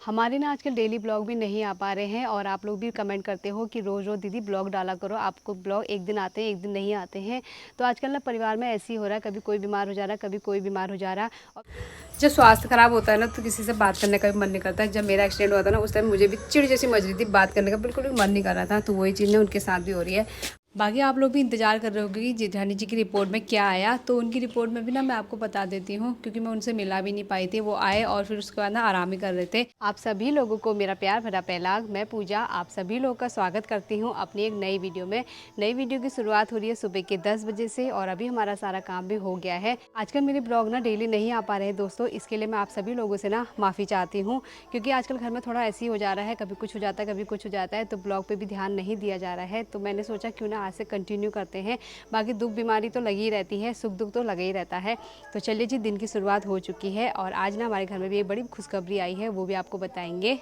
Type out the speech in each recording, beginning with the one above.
हमारे ना आजकल डेली ब्लॉग भी नहीं आ पा रहे हैं और आप लोग भी कमेंट करते हो कि रोज़ रोज़ दीदी ब्लॉग डाला करो, आपको ब्लॉग एक दिन आते हैं एक दिन नहीं आते हैं। तो आजकल ना परिवार में ऐसे ही हो रहा है, कभी कोई बीमार हो जा रहा है, कभी कोई बीमार हो जा रहा है। और जब स्वास्थ्य खराब होता है ना तो किसी से बात करने का भी मन नहीं करता है। जब मेरा एक्सीडेंट हुआ था ना उस टाइम मुझे भी चिढ़ जैसी मच रही थी, बात करने का बिल्कुल भी मन नहीं कर रहा था। तो वही चीज़ ना उनके साथ भी हो रही है। बाकी आप लोग भी इंतजार कर रहे होंगे कि जेठानी जी की रिपोर्ट में क्या आया। तो उनकी रिपोर्ट में भी ना मैं आपको बता देती हूँ, क्योंकि मैं उनसे मिला भी नहीं पाई थी। वो आए और फिर उसके बाद ना आराम ही कर रहे थे। आप सभी लोगों को मेरा प्यार भरा पहलाग। मैं पूजा आप सभी लोगों का स्वागत करती हूँ अपनी एक नई वीडियो में। नई वीडियो की शुरुआत हो रही है सुबह के 10 बजे से और अभी हमारा सारा काम भी हो गया है। आजकल मेरे ब्लॉग ना डेली नहीं आ पा रहे हैं दोस्तों, इसके लिए मैं आप सभी लोगों से ना माफ़ी चाहती हूँ, क्योंकि आजकल घर में थोड़ा ऐसे ही हो जा रहा है, कभी कुछ हो जाता है कभी कुछ हो जाता है, तो ब्लॉग पे भी ध्यान नहीं दिया जा रहा है। तो मैंने सोचा क्यों ना आज से कंटिन्यू करते हैं। बाकी दुख बीमारी तो लगी ही रहती है, सुख दुख तो लगा ही रहता है। तो चलिए जी, दिन की शुरुआत हो चुकी है और आज ना हमारे घर में भी एक बड़ी खुशखबरी आई है, वो भी आपको बताएंगे।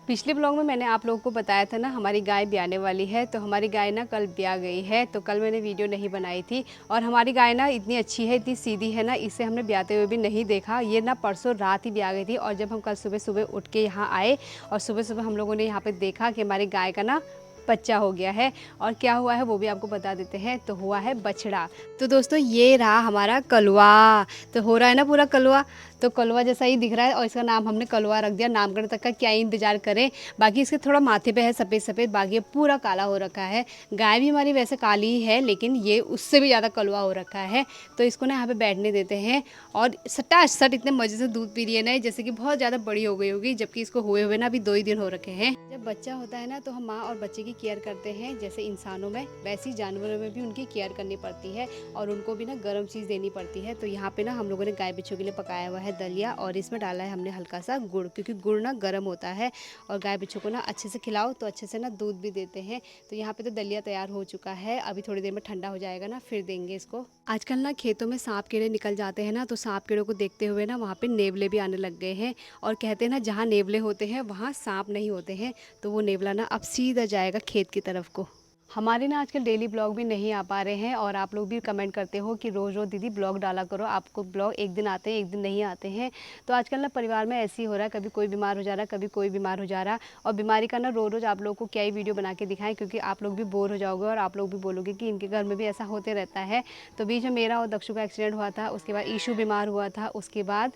पिछले ब्लॉग में मैंने आप लोगों को बताया था ना हमारी गाय ब्याने वाली है। तो हमारी गाय ना कल ब्या गई है, तो कल मैंने वीडियो नहीं बनाई थी। और हमारी गाय ना इतनी अच्छी है, इतनी सीधी है ना, इसे हमने ब्याते हुए भी नहीं देखा। ये ना परसों रात ही ब्या गई थी और जब हम कल सुबह सुबह उठ के यहाँ आए और सुबह सुबह हम लोगों ने यहाँ पे देखा कि हमारी गाय का ना बच्चा हो गया है। और क्या हुआ है वो भी आपको बता देते हैं। तो हुआ है बछड़ा। तो दोस्तों ये रहा हमारा कलवा। तो हो रहा है ना पूरा कलवा, तो कलवा जैसा ही दिख रहा है और इसका नाम हमने कलवा रख दिया। नामकरण तक का क्या ही इंतजार करें। बाकी इसके थोड़ा माथे पे है सफ़ेद सफ़ेद, बाकी ये पूरा काला हो रखा है। गाय भी हमारी वैसे काली ही है, लेकिन ये उससे भी ज़्यादा कलवा हो रखा है। तो इसको ना यहाँ पे बैठने देते हैं और सटा सट इतने मज़े से दूध पी रही है ना, जैसे कि बहुत ज़्यादा बड़ी हो गई होगी, जबकि इसको हुए हुए ना अभी 2 ही दिन हो रखे हैं। जब बच्चा होता है ना तो हम माँ और बच्चे की केयर करते हैं, जैसे इंसानों में वैसे ही जानवरों में भी उनकी केयर करनी पड़ती है और उनको भी ना गर्म चीज़ देनी पड़ती है। तो यहाँ पे ना हम लोगों ने गाय बच्चों के लिए पकाया हुआ है दलिया और इसमें डाला है हमने हल्का सा गुड़, क्योंकि गुड़ ना गर्म होता है और गाय बच्चों को ना अच्छे से खिलाओ तो अच्छे से ना दूध भी देते हैं। तो यहाँ पे तो दलिया तैयार हो चुका है, अभी थोड़ी देर में ठंडा हो जाएगा ना फिर देंगे इसको। आजकल ना खेतों में सांप कीड़े निकल जाते हैं ना, तो सांप कीड़ों को देखते हुए ना वहाँ पे नेवले भी आने लग गए हैं। और कहते हैं ना जहाँ नेवले होते हैं वहाँ सांप नहीं होते हैं। तो वो नेवला ना अब सीधा जाएगा खेत की तरफ को। हमारे ना आजकल डेली ब्लॉग भी नहीं आ पा रहे हैं और आप लोग भी कमेंट करते हो कि रोज़ रोज़ दीदी ब्लॉग डाला करो, आपको ब्लॉग एक दिन आते हैं एक दिन नहीं आते हैं। तो आजकल ना परिवार में ऐसे ही हो रहा है, कभी कोई बीमार हो जा रहा है, कभी कोई बीमार हो जा रहा है। और बीमारी का ना रोज़ रोज़ आप लोगों को क्या ही वीडियो बना के दिखाएं, क्योंकि आप लोग भी बोर हो जाओगे और आप लोग भी बोलोगे कि इनके घर में भी ऐसा होते रहता है। तो बीच में मेरा और दक्षु का एक्सीडेंट हुआ था, उसके बाद ईशू बीमार हुआ था, उसके बाद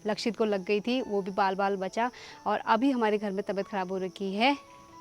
लक्षित को लग गई थी, वो भी बाल बाल बचा। और अभी हमारे घर में तबीयत ख़राब हो रखी है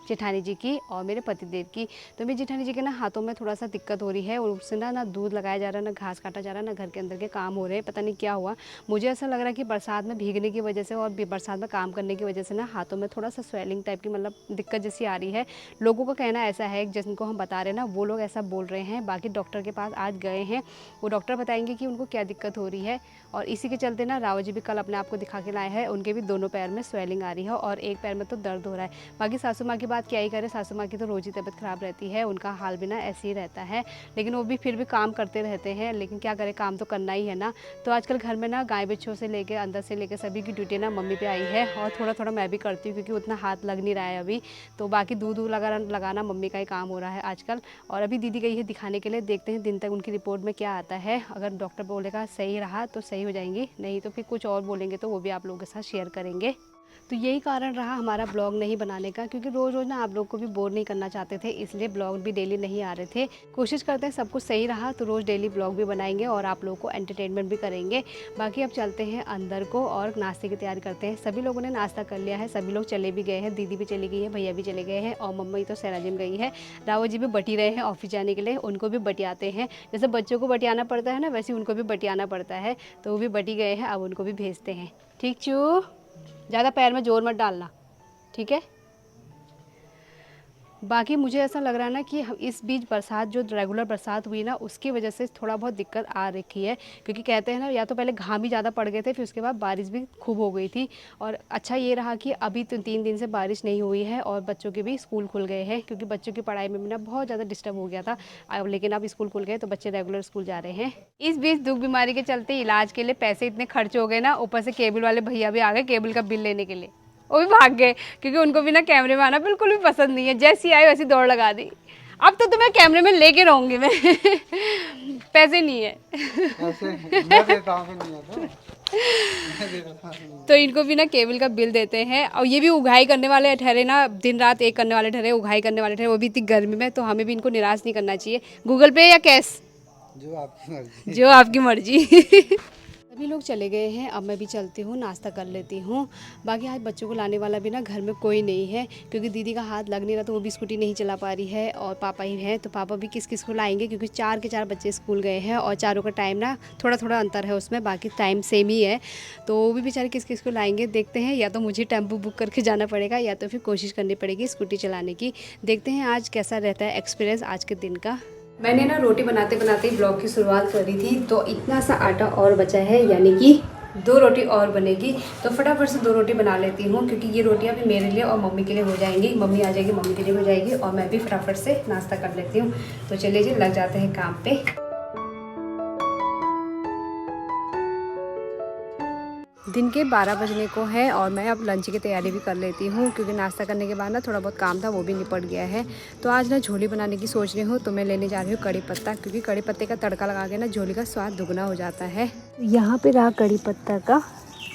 जेठानी जी की और मेरे पतिदेव की। तो मेरी जेठानी जी के ना हाथों में थोड़ा सा दिक्कत हो रही है और उससे ना दूध लगाया जा रहा है, ना घास काटा जा रहा है, ना घर के अंदर के काम हो रहे हैं। पता नहीं क्या हुआ, मुझे ऐसा लग रहा है कि बरसात में भीगने की वजह से और बरसात में काम करने की वजह से ना हाथों में थोड़ा सा स्वेलिंग टाइप की मतलब दिक्कत जैसी आ रही है। लोगों का कहना ऐसा है, जिनको हम बता रहे हैं ना वो लोग ऐसा बोल रहे हैं। बाकी डॉक्टर के पास आज गए हैं, वो डॉक्टर बताएंगे कि उनको क्या दिक्कत हो रही है। और इसी के चलते ना राव जी भी कल अपने आप को दिखा के लाए हैं, उनके भी दोनों पैर में स्वेलिंग आ रही है और एक पैर में तो दर्द हो रहा है। बाकी सासू माँ की बात क्या ही करे, सासू माँ की तो रोज़ ही तबीयत ख़राब रहती है, उनका हाल भी ना ऐसे ही रहता है, लेकिन वो भी फिर भी काम करते रहते हैं। लेकिन क्या करें, काम तो करना ही है ना। तो आजकल घर में ना गाय बच्चों से लेके अंदर से लेके सभी की ड्यूटी ना मम्मी पे आई है और थोड़ा थोड़ा मैं भी करती हूँ, क्योंकि उतना हाथ लग नहीं रहा है अभी। तो बाकी दूध लगाना मम्मी का ही काम हो रहा है आजकल। और अभी दीदी गई है दिखाने के लिए, देखते हैं दिन तक उनकी रिपोर्ट में क्या आता है। अगर डॉक्टर बोलेगा सही रहा तो सही हो जाएंगी, नहीं तो फिर कुछ और बोलेंगे तो वो भी आप लोगों के साथ शेयर करेंगे। तो यही कारण रहा हमारा ब्लॉग नहीं बनाने का, क्योंकि रोज़ रोज़ ना आप लोग को भी बोर नहीं करना चाहते थे, इसलिए ब्लॉग भी डेली नहीं आ रहे थे। कोशिश करते हैं सब कुछ सही रहा तो रोज़ डेली ब्लॉग भी बनाएंगे और आप लोगों को एंटरटेनमेंट भी करेंगे। बाकी अब चलते हैं अंदर को और नाश्ते की तैयारी करते हैं। सभी लोगों ने नाश्ता कर लिया है, सभी लोग चले भी गए हैं, दीदी भी चली गई है, भैया भी चले गए हैं और मम्मी तो सैरा जिम गई है। रावत जी भी बटी रहे हैं ऑफिस जाने के लिए, उनको भी बटियाते हैं। जैसे बच्चों को बटियाना पड़ता है ना, वैसे उनको भी बटियाना पड़ता है। तो वो भी बटी गए हैं, अब उनको भी भेजते हैं। ठीक चू, ज़्यादा पैर में जोर मत डालना, ठीक है। बाकी मुझे ऐसा लग रहा है ना कि इस बीच बरसात जो रेगुलर बरसात हुई ना उसकी वजह से थोड़ा बहुत दिक्कत आ रखी है, क्योंकि कहते हैं ना या तो पहले घाम ही ज़्यादा पड़ गए थे, फिर उसके बाद बारिश भी खूब हो गई थी। और अच्छा ये रहा कि अभी तो 3 दिन से बारिश नहीं हुई है और बच्चों के भी स्कूल खुल गए हैं, क्योंकि बच्चों की पढ़ाई में भी ना बहुत ज़्यादा डिस्टर्ब हो गया था। लेकिन अब स्कूल खुल गए तो बच्चे रेगुलर स्कूल जा रहे हैं। इस बीच दुख बीमारी के चलते इलाज के लिए पैसे इतने खर्च हो गए ना, ऊपर से केबल वाले भैया भी आ गए केबल का बिल लेने के लिए, वो भी भाग गए, क्योंकि उनको भी ना कैमरे में आना बिल्कुल भी पसंद नहीं है। जैसी आई वैसी दौड़ लगा दी। अब तो तुम्हें कैमरे में लेके रहूंगी मैं। पैसे नहीं है। ऐसे मैं देता हूँ, नहीं है तो मैं देता हूँ। तो इनको भी ना केबल का बिल देते हैं, और ये भी उगाई करने वाले ठहरे ना, दिन रात एक करने वाले ठहरे, उगाई करने वाले ठहरे, वो भी इतनी गर्मी में। तो हमें भी इनको निराश नहीं करना चाहिए। गूगल पे या कैश, जो आपकी मर्जी। जो आपकी मर्जी। सभी लोग चले गए हैं, अब मैं भी चलती हूँ, नाश्ता कर लेती हूँ। बाकी आज बच्चों को लाने वाला भी ना घर में कोई नहीं है, क्योंकि दीदी का हाथ लग नहीं रहा, तो वो भी स्कूटी नहीं चला पा रही है, और पापा ही हैं। तो पापा भी किस किस को लाएंगे, क्योंकि 4 के 4 बच्चे स्कूल गए हैं, और चारों का टाइम ना थोड़ा थोड़ा अंतर है उसमें, बाकी टाइम सेम ही है। तो वो भी बेचारे किस किस को लाएंगे देखते हैं। या तो मुझे टेम्पो बुक करके जाना पड़ेगा, या तो फिर कोशिश करनी पड़ेगी स्कूटी चलाने की। देखते हैं आज कैसा रहता है एक्सपीरियंस आज के दिन का। मैंने ना रोटी बनाते बनाते ही ब्लॉग की शुरुआत करी थी, तो इतना सा आटा और बचा है, यानी कि 2 रोटी और बनेगी। तो फटाफट से 2 रोटी बना लेती हूँ, क्योंकि ये रोटियाँ भी मेरे लिए और मम्मी के लिए हो जाएंगी। मम्मी आ जाएगी, मम्मी के लिए हो जाएगी, और मैं भी फटाफट से नाश्ता कर लेती हूँ। तो चलिए जी, लग जाते हैं काम पे। दिन के 12 बजने को है, और मैं अब लंच की तैयारी भी कर लेती हूँ, क्योंकि नाश्ता करने के बाद ना थोड़ा बहुत काम था, वो भी निपट गया है। तो आज ना झोली बनाने की सोच रही हूँ, तो मैं लेने जा रही हूँ कड़ी पत्ता, क्योंकि कड़ी पत्ते का तड़का लगा के ना झोली का स्वाद दुगना हो जाता है। यहाँ पे रहा कड़ी पत्ता का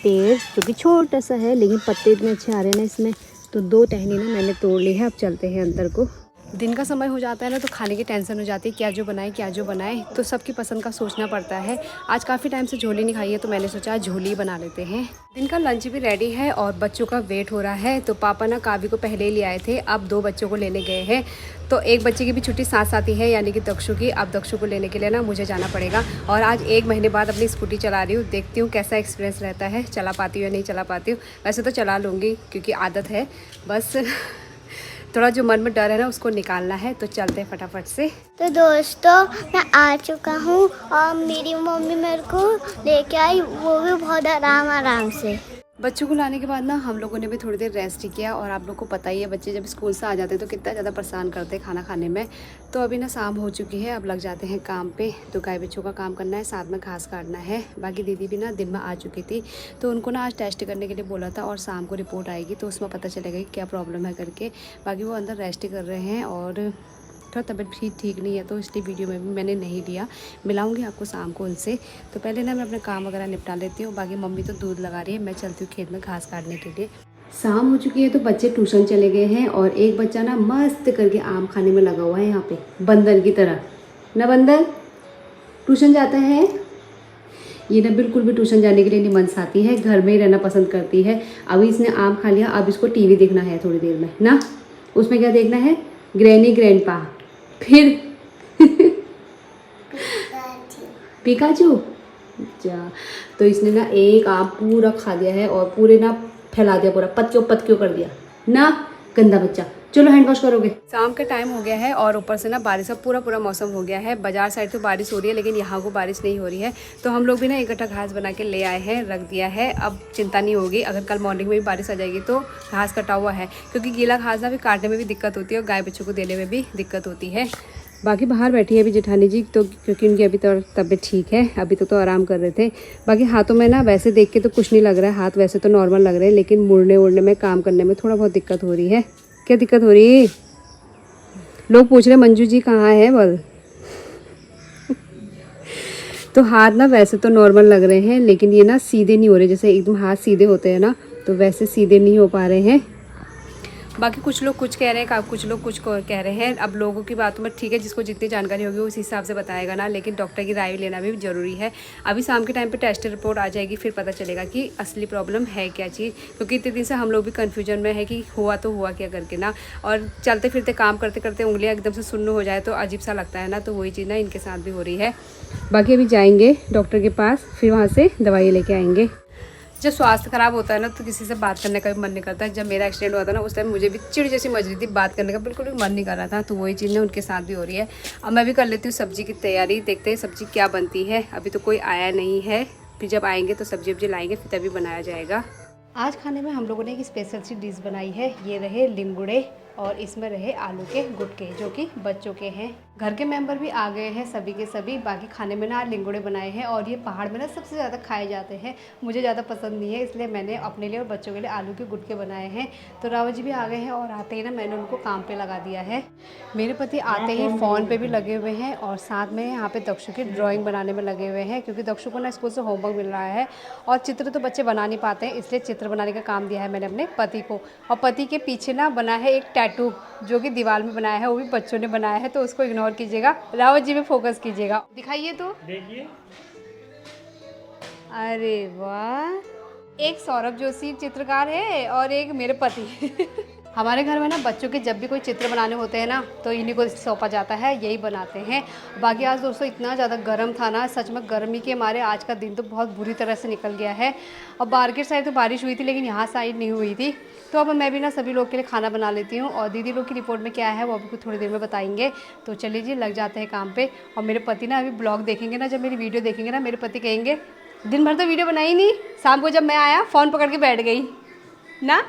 पेड़, जो कि छोटा सा है, लेकिन पत्ते इतने अच्छे आ रहे हैं ना इसमें। तो 2 टहनी ना मैंने तोड़ ली है। अब चलते हैं अंदर को। दिन का समय हो जाता है ना, तो खाने की टेंशन हो जाती है, क्या जो बनाए, तो सबकी पसंद का सोचना पड़ता है। आज काफ़ी टाइम से झोली नहीं खाई है, तो मैंने सोचा झोली बना लेते हैं। दिन का लंच भी रेडी है, और बच्चों का वेट हो रहा है। तो पापा ना काव्य को पहले ही ले आए थे, अब 2 बच्चों को लेने गए हैं। तो एक बच्चे की भी छुट्टी साथ साथ ही है, यानी कि दक्षु की। अब दक्षु को लेने के लिए ना मुझे जाना पड़ेगा, और आज 1 महीने बाद अपनी स्कूटी चला रही हूँ। देखती हूँ कैसा एक्सपीरियंस रहता है, चला पाती हूँ या नहीं चला पाती हूँ। वैसे तो चला लूँगी, क्योंकि आदत है, बस थोड़ा जो मन में डर है ना उसको निकालना है। तो चलते हैं फटाफट से। तो दोस्तों, मैं आ चुका हूँ, और मेरी मम्मी मेरे को लेके आई, वो भी बहुत आराम से। बच्चों को लाने के बाद ना हम लोगों ने भी थोड़ी देर रेस्ट किया, और आप लोग को पता ही है बच्चे जब स्कूल से आ जाते हैं तो कितना ज़्यादा परेशान करते हैं खाना खाने में। तो अभी ना शाम हो चुकी है, अब लग जाते हैं काम पे। तो गाय बच्चों का काम करना है, साथ में घास काटना है। बाकी दीदी भी ना दिन में आ चुकी थी, तो उनको ना आज टेस्ट करने के लिए बोला था, और शाम को रिपोर्ट आएगी, तो उसमें पता चलेगा कि क्या प्रॉब्लम है करके। बाकी वो अंदर रेस्ट कर रहे हैं, और थोड़ा तबीयत भी ठीक नहीं है, तो इसलिए वीडियो में भी मैंने नहीं लिया। मिलाऊंगी आपको शाम को उनसे। तो पहले ना मैं अपने काम वगैरह निपटा लेती हूँ। बाकी मम्मी तो दूध लगा रही है, मैं चलती हूँ खेत में घास काटने के लिए। शाम हो चुकी है, तो बच्चे ट्यूशन चले गए हैं, और एक बच्चा ना मस्त करके आम खाने में लगा हुआ है यहाँ पे, बंदर की तरह ना। बंदर ट्यूशन जाता है, ये ना बिल्कुल भी ट्यूशन जाने के लिए नहीं मनसाती है, घर में ही रहना पसंद करती है। अभी इसने आम खा लिया, अब इसको टीवी देखना है थोड़ी देर में ना। उसमें क्या देखना है, ग्रैनी ग्रैंडपा, फिर पिकाचू। अच्छा, तो इसने ना एक आम पूरा खा लिया है, और पूरे ना फैला दिया, पूरा पत्तियों कर दिया ना। गंदा बच्चा। चलो हैंड वॉश करोगे। शाम का टाइम हो गया है, और ऊपर से ना बारिश का पूरा मौसम हो गया है। बाजार साइड तो बारिश हो रही है, लेकिन यहाँ को बारिश नहीं हो रही है। तो हम लोग भी ना इकट्ठा घास बना के ले आए हैं, रख दिया है। अब चिंता नहीं होगी, अगर कल मॉर्निंग में भी बारिश आ जाएगी तो घास कटा हुआ है, क्योंकि गीला घास ना भी काटने में भी दिक्कत होती है, और गाय बच्चों को देने में भी दिक्कत होती है। बाकी बाहर बैठी है अभी जेठानी जी, तो क्योंकि उनकी अभी तो तबीयत ठीक है, अभी तो आराम कर रहे थे। बाकी हाथों में ना वैसे देख के तो कुछ नहीं लग रहा है, हाथ वैसे तो नॉर्मल लग रहे हैं, लेकिन मुड़ने उड़ने में, काम करने में थोड़ा बहुत दिक्कत हो रही है। क्या दिक्कत हो रही है? लोग पूछ रहे मंजू जी कहाँ है बोल। तो हाथ ना वैसे तो नॉर्मल लग रहे हैं, लेकिन ये ना सीधे नहीं हो रहे, जैसे एकदम हाथ सीधे होते हैं ना, तो वैसे सीधे नहीं हो पा रहे हैं। बाकी कुछ लोग कुछ कह रहे हैं, कुछ लोग कुछ कह रहे हैं। अब लोगों की बातों में ठीक है, जिसको जितनी जानकारी होगी उस हिसाब से बताएगा ना, लेकिन डॉक्टर की राय लेना भी ज़रूरी है। अभी शाम के टाइम पे टेस्ट रिपोर्ट आ जाएगी, फिर पता चलेगा कि असली प्रॉब्लम है क्या चीज़, क्योंकि इतने दिन से हम लोग भी कन्फ्यूजन में है कि हुआ तो हुआ क्या करके ना। और चलते फिरते काम करते करते उंगलियाँ एकदम से सुन्न हो जाए तो अजीब सा लगता है ना, तो वही चीज़ ना इनके साथ भी हो रही है। बाकी अभी जाएंगे डॉक्टर के पास, फिर वहाँ से दवाई लेके आएंगे। जब स्वास्थ्य खराब होता है ना, तो किसी से बात करने का भी मन नहीं करता। जब मेरा एक्सीडेंट हुआ था ना, उस टाइम मुझे भी चिड़ जैसी मच रही थी, बात करने का बिल्कुल भी मन नहीं कर रहा था। तो वही चीज़ ना उनके साथ भी हो रही है। अब मैं भी कर लेती हूँ सब्जी की तैयारी, देखते हैं सब्जी क्या बनती है। अभी तो कोई आया नहीं है, फिर जब आएंगे तो सब्जी वब्जी लाएंगे, फिर तभी बनाया जाएगा। आज खाने में हम लोगों ने एक स्पेशल सी डिश बनाई है, ये रहे लिंगुड़े, और इसमें रहे आलू के गुटके जो कि बच्चों के हैं। घर के मेंबर भी आ गए हैं सभी के सभी। बाकी खाने में ना लिंगोड़े बनाए हैं और ये पहाड़ में ना सबसे ज़्यादा खाए जाते हैं। मुझे ज़्यादा पसंद नहीं है, इसलिए मैंने अपने लिए और बच्चों के लिए आलू के गुटके बनाए हैं। तो रावत जी भी आ गए हैं और आते ही ना मैंने उनको काम पे लगा दिया है। मेरे पति आते ही फ़ोन पे भी लगे हुए हैं और साथ में यहाँ पे दक्षु की ड्राइंग बनाने में लगे हुए हैं, क्योंकि दक्षु को ना स्कूल से होमवर्क मिल रहा है और चित्र तो बच्चे बना नहीं पाते हैं, इसलिए चित्र बनाने का काम दिया है मैंने अपने पति को। और पति के पीछे ना बना है एक टैटू जो कि दीवार में बनाया है, वो भी बच्चों ने बनाया है, तो उसको इग्नोर कीजिएगा, रावत जी में फोकस कीजिएगा। दिखाइए तो, देखिए। अरे वाह, एक सौरभ जोशी चित्रकार है और एक मेरे पति। हमारे घर में ना बच्चों के जब भी कोई चित्र बनाने होते हैं ना तो इन्हीं को सौंपा जाता है, यही बनाते हैं। बाकी आज दोस्तों इतना ज़्यादा गर्म था ना, सच में गर्मी के मारे आज का दिन तो बहुत बुरी तरह से निकल गया है। और मार्केट साइड तो बारिश हुई थी लेकिन यहाँ साइड नहीं हुई थी। तो अब मैं भी ना सभी लोग के लिए खाना बना लेती हूँ और दीदी लोग की रिपोर्ट में क्या है वो अभी कुछ थोड़ी देर में बताएंगे। तो चलिए जी लग जाते हैं काम पे। और मेरे पति ना अभी ब्लॉग देखेंगे ना, जब मेरी वीडियो देखेंगे ना, मेरे पति कहेंगे दिन भर तो वीडियो बनाई नहीं, शाम को जब मैं आया फ़ोन पकड़ के बैठ गई ना।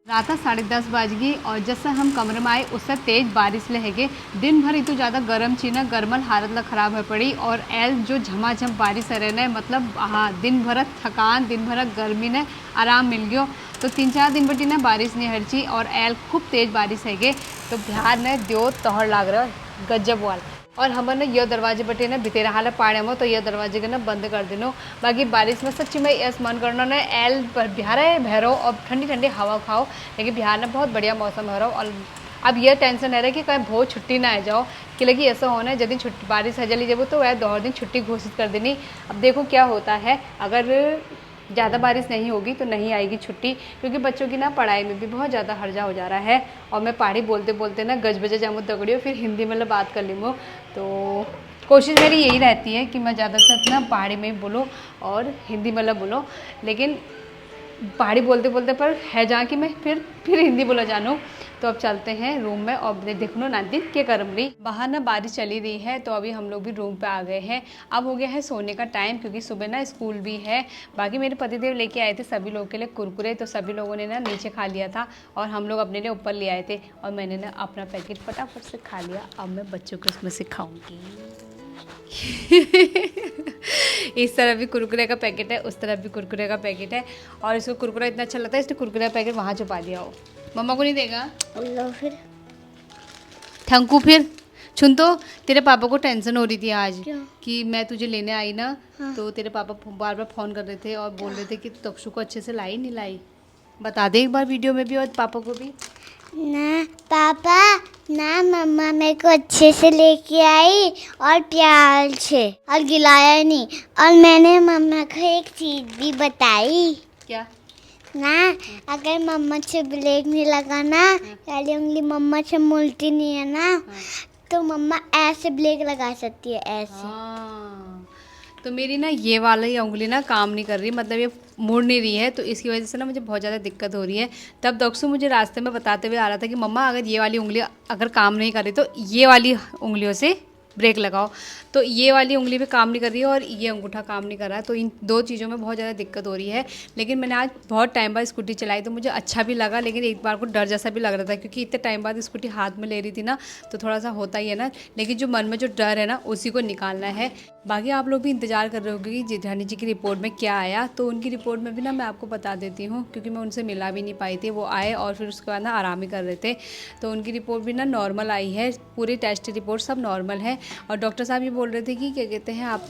रात 10:30 बज गई और जैसे हम कमरे में आए उससे तेज़ बारिश लहेगे। दिन भर इतनी ज़्यादा गर्म थी ना, गर्मल हालत ला ख़राब हो पड़ी। और एल जो झमाझम बारिश रहे ने, मतलब हाँ दिन भर थकान, दिन भर गर्मी ने आराम मिल गयो। तो 3-4 दिन बटी ना बारिश नहीं हरची और एल खूब तेज़ बारिश हैगे। तो बिहार ने दो तोहर लाग रहा गजब वाल। और हमारे ना यह दरवाजे बटे ना भितेरा हाल पाड़े में, तो यह दरवाजे के ना बंद कर देनो। बाकी बारिश में सच्ची में ऐसा मन करना ना एल पर बिहार है भैरो और ठंडी ठंडी हवा खाओ। लेकिन बिहार में बहुत बढ़िया मौसम हो रहा हो। और अब यह टेंशन है कि कहीं बहुत छुट्टी ना आ जाओ, कि लगी ऐसा होना है यदि छुट्टी बारिश है जली जब तो वह 2 दिन छुट्टी घोषित कर देनी। अब देखो क्या होता है, अगर ज़्यादा बारिश नहीं होगी तो नहीं आएगी छुट्टी, क्योंकि बच्चों की ना पढ़ाई में भी बहुत ज़्यादा हर्जा हो जा रहा है। और मैं पहाड़ी बोलते बोलते ना गज बजे जामू दगड़ी फिर हिंदी में बात कर लूँ। तो कोशिश मेरी यही रहती है कि मैं ज़्यादातर ना पहाड़ी में बोलूँ और हिंदी में बोलो, लेकिन पहाड़ी बोलते बोलते पर है जहाँ कि मैं फिर हिंदी बोला जानूँ। तो अब चलते हैं रूम में और देखो ना दिन के करम रही। बाहर ना बारिश चली रही है तो अभी हम लोग भी रूम पे आ गए हैं। अब हो गया है सोने का टाइम, क्योंकि सुबह ना स्कूल भी है। बाकी मेरे पतिदेव लेके आए थे सभी लोगों के लिए कुरकुरे, तो सभी लोगों ने ना नीचे खा लिया था और हम लोग अपने लिए ऊपर ले आए थे। और मैंने ना अपना पैकेट फटाफट से खा लिया। अब मैं बच्चों को उसमें से खाऊंगी। इस तरफ भी कुरकुरे का पैकेट है, उस तरफ भी कुरकुरे का पैकेट है। और इसको कुरकुरा इतना अच्छा लगता है, इसने कुरकुरे का पैकेट वहाँ छुपा दिया हो। मम्मा को नहीं देगा लो फिर ठंकू। फिर सुन, तो तेरे पापा को टेंशन हो रही थी आज क्यों? कि मैं तुझे लेने आई ना। हाँ। तो तेरे पापा बार बार फ़ोन कर रहे थे और बोल रहे थे कि तक्षु को अच्छे से लाई नहीं लाई। बता दे एक बार वीडियो में भी और पापा को भी। ना पापा ना मम्मा मेरे को अच्छे से लेके आई और प्यार से और गिलाया नहीं। और मैंने मम्मा को एक चीज भी बताई क्या? ना, अगर मम्मा से ब्लेड नहीं लगाना, पहले उंगली मम्मा से मुलती नहीं है ना, तो मम्मा ऐसे ब्लेड लगा सकती है, ऐसे। हाँ, तो मेरी ना ये वाला ही उंगली ना काम नहीं कर रही, मतलब ये मुड़ नहीं रही है, तो इसकी वजह से ना मुझे बहुत ज़्यादा दिक्कत हो रही है। तब दक्षु मुझे रास्ते में बताते हुए आ रहा था कि मम्मा अगर ये वाली उंगली अगर काम नहीं कर रही तो ये वाली उंगलियों से ब्रेक लगाओ। तो ये वाली उंगली भी काम नहीं कर रही है और ये अंगूठा काम नहीं कर रहा है, तो इन 2 चीज़ों में बहुत ज़्यादा दिक्कत हो रही है। लेकिन मैंने आज बहुत टाइम बाद स्कूटी चलाई तो मुझे अच्छा भी लगा, लेकिन एक बार को डर जैसा भी लग रहा था, क्योंकि इतने टाइम बाद स्कूटी हाथ में ले रही थी ना, तो थोड़ा सा होता ही है ना। लेकिन जो मन में जो डर है ना उसी को निकालना है। बाकी आप लोग भी इंतज़ार कर रहे होंगे कि जेठानी जी की रिपोर्ट में क्या आया, तो उनकी रिपोर्ट में भी ना मैं आपको बता देती हूँ, क्योंकि मैं उनसे मिला भी नहीं पाई थी। वो आए और फिर उसके बाद ना आराम ही कर रहे थे। तो उनकी रिपोर्ट भी ना नॉर्मल आई है, पूरी टेस्ट रिपोर्ट सब नॉर्मल है। और डॉक्टर साहब ये बोल रहे थे कि क्या कहते हैं, आप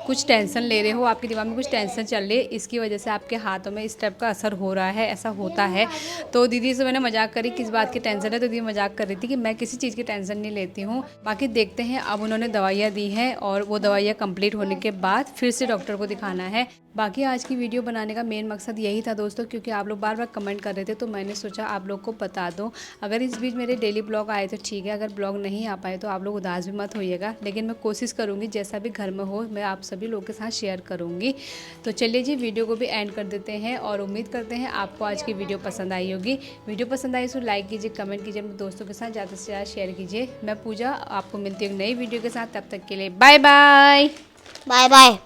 कुछ टेंशन ले रहे हो, आपके दिमाग में कुछ टेंशन चल रही है, इसकी वजह से आपके हाथों में इस टाइप का असर हो रहा है, ऐसा होता है। तो दीदी से मैंने मजाक करी किस बात की टेंशन है, तो दीदी मजाक कर रही थी कि मैं किसी चीज़ की टेंशन नहीं लेती हूँ। बाकी देखते हैं, अब उन्होंने दवाइयाँ दी हैं और वो दवाइयाँ कंप्लीट होने के बाद फिर से डॉक्टर को दिखाना है। बाकी आज की वीडियो बनाने का मेन मकसद यही था दोस्तों, क्योंकि आप लोग बार बार कमेंट कर रहे थे, तो मैंने सोचा आप लोग को बता दूं। अगर इस बीच मेरे डेली ब्लॉग आए तो ठीक है, अगर ब्लॉग नहीं आ पाए तो आप लोग उदास भी मत होइएगा, लेकिन मैं कोशिश करूंगी जैसा भी घर में हो मैं आप सभी लोगों के साथ शेयर करूंगी। तो चलिए जी वीडियो को भी एंड कर देते हैं और उम्मीद करते हैं आपको आज की वीडियो पसंद आई होगी। वीडियो पसंद आई तो लाइक कीजिए, कमेंट कीजिए, अपने दोस्तों के साथ ज़्यादा से ज़्यादा शेयर कीजिए। मैं पूजा आपको मिलती हूँ नई वीडियो के साथ, तब तक के लिए बाय बाय। Bye bye.